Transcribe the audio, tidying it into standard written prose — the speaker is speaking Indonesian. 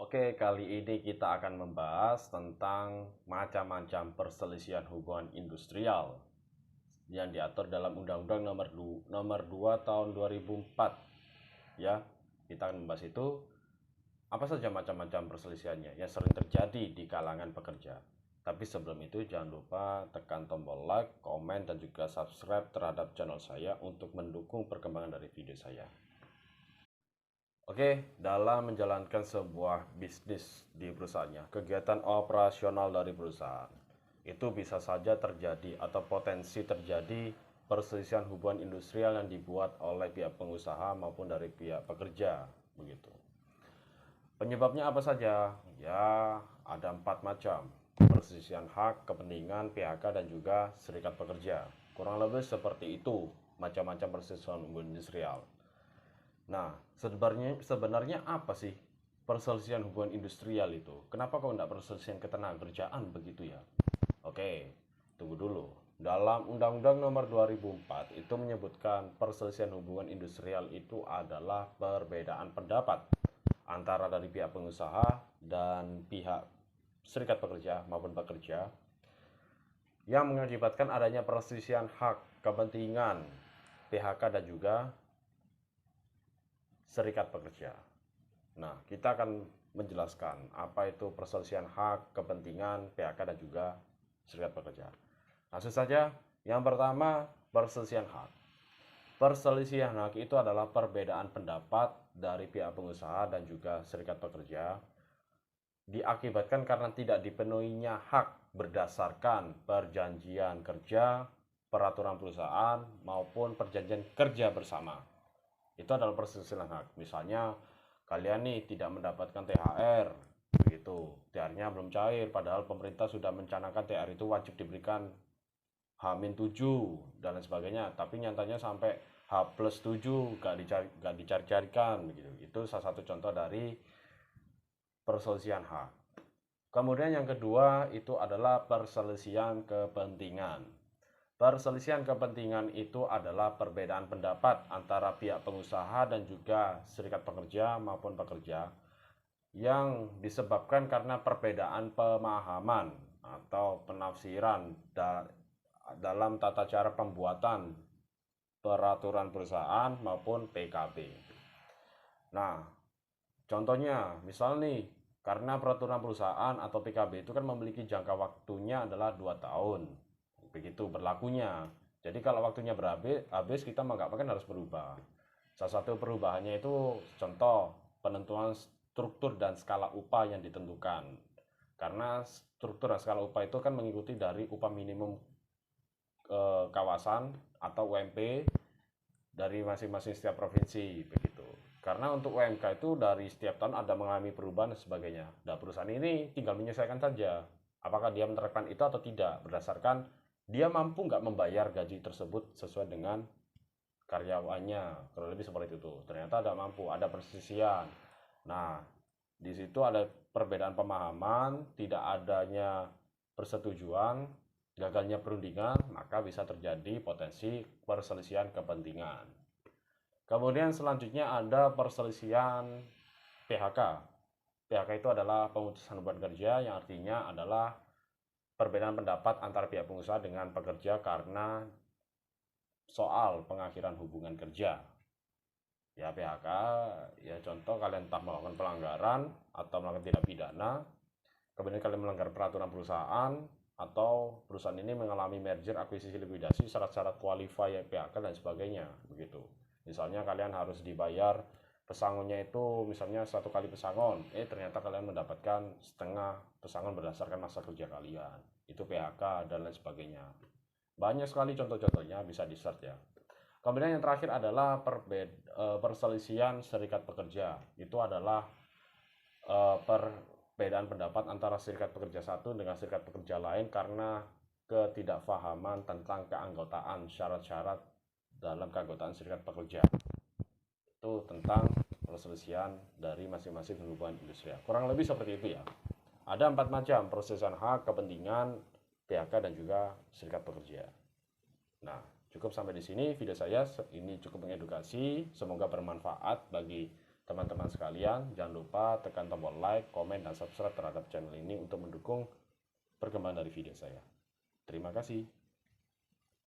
Oke, kali ini kita akan membahas tentang macam-macam perselisihan hubungan industrial yang diatur dalam Undang-Undang nomor 2 tahun 2004. Ya, kita akan membahas itu apa saja macam-macam perselisihannya yang sering terjadi di kalangan pekerja. Tapi sebelum itu jangan lupa tekan tombol like, komen, dan juga subscribe terhadap channel saya untuk mendukung perkembangan dari video saya. Oke, dalam menjalankan sebuah bisnis di perusahaannya, kegiatan operasional dari perusahaan, itu bisa saja terjadi atau potensi terjadi perselisihan hubungan industrial yang dibuat oleh pihak pengusaha maupun dari pihak pekerja, begitu. Penyebabnya apa saja? Ya, ada 4 macam. Perselisihan hak, kepentingan, PHK, dan juga serikat pekerja. Kurang lebih seperti itu macam-macam perselisihan hubungan industrial. Nah, sebenarnya apa sih perselisihan hubungan industrial itu? Kenapa kok enggak perselisihan ketenagakerjaan begitu ya? Oke, tunggu dulu. Dalam Undang-Undang Nomor 2004 itu menyebutkan perselisihan hubungan industrial itu adalah perbedaan pendapat antara dari pihak pengusaha dan pihak serikat pekerja maupun pekerja yang mengakibatkan adanya perselisihan hak, kepentingan, PHK, dan juga serikat pekerja. Nah, kita akan menjelaskan apa itu perselisihan hak, kepentingan, PHK, dan juga serikat pekerja. Langsung saja, yang pertama, perselisihan hak. Perselisihan hak itu adalah perbedaan pendapat dari pihak pengusaha dan juga serikat pekerja diakibatkan karena tidak dipenuhinya hak berdasarkan perjanjian kerja, peraturan perusahaan, maupun perjanjian kerja bersama. Itu adalah perselisihan hak. Misalnya kalian nih tidak mendapatkan THR, begitu. THR-nya belum cair, padahal pemerintah sudah mencanangkan THR itu wajib diberikan H-7 dan lain sebagainya. Tapi nyatanya sampai H+7 gak dicari-carikan, begitu. Itu salah satu contoh dari perselisihan hak. Kemudian yang kedua itu adalah perselisihan kepentingan. Perselisihan kepentingan itu adalah perbedaan pendapat antara pihak pengusaha dan juga serikat pekerja maupun pekerja yang disebabkan karena perbedaan pemahaman atau penafsiran dalam tata cara pembuatan peraturan perusahaan maupun PKP. Nah, contohnya, misal nih, karena peraturan perusahaan atau PKB itu kan memiliki jangka waktunya adalah 2 tahun. Begitu berlakunya. Jadi kalau waktunya habis kita mau nggak kan harus berubah. Salah satu perubahannya itu contoh penentuan struktur dan skala upah yang ditentukan. Karena struktur dan skala upah itu kan mengikuti dari upah minimum kawasan atau UMP dari masing-masing setiap provinsi begitu. Karena untuk UMK itu dari setiap tahun ada mengalami perubahan dan sebagainya. Nah, perusahaan ini tinggal menyesuaikan saja apakah dia menerapkan itu atau tidak berdasarkan dia mampu nggak membayar gaji tersebut sesuai dengan karyawannya. Kurang lebih seperti itu. Ternyata ada mampu, ada perselisihan. Nah, di situ ada perbedaan pemahaman, tidak adanya persetujuan, gagalnya perundingan, maka bisa terjadi potensi perselisihan kepentingan. Kemudian selanjutnya ada perselisihan PHK. PHK itu adalah pemutusan hubungan kerja yang artinya adalah perbedaan pendapat antara pihak pengusaha dengan pekerja karena soal pengakhiran hubungan kerja. Ya PHK, ya contoh kalian entah melakukan pelanggaran atau melakukan tindak pidana, kemudian kalian melanggar peraturan perusahaan, atau perusahaan ini mengalami merger, akuisisi, likuidasi, syarat-syarat qualify PHK dan sebagainya, begitu. Misalnya kalian harus dibayar pesangonnya itu misalnya 1 kali pesangon, ternyata kalian mendapatkan setengah pesangon berdasarkan masa kerja kalian, itu PHK dan lain sebagainya. Banyak sekali contoh-contohnya, bisa di search ya. Kemudian yang terakhir adalah perselisihan serikat pekerja. Itu adalah perbedaan pendapat antara serikat pekerja satu dengan serikat pekerja lain karena ketidakfahaman tentang keanggotaan, syarat-syarat dalam keanggotaan serikat pekerja. Itu tentang perselisihan dari masing-masing hubungan industrial. Kurang lebih seperti itu ya. Ada 4 macam perselisihan hak, kepentingan, PHK, dan juga serikat pekerja. Nah, cukup sampai di sini video saya. Ini cukup mengedukasi, semoga bermanfaat bagi Teman-teman sekalian, jangan lupa tekan tombol like, komen, dan subscribe terhadap channel ini untuk mendukung perkembangan dari video saya. Terima kasih.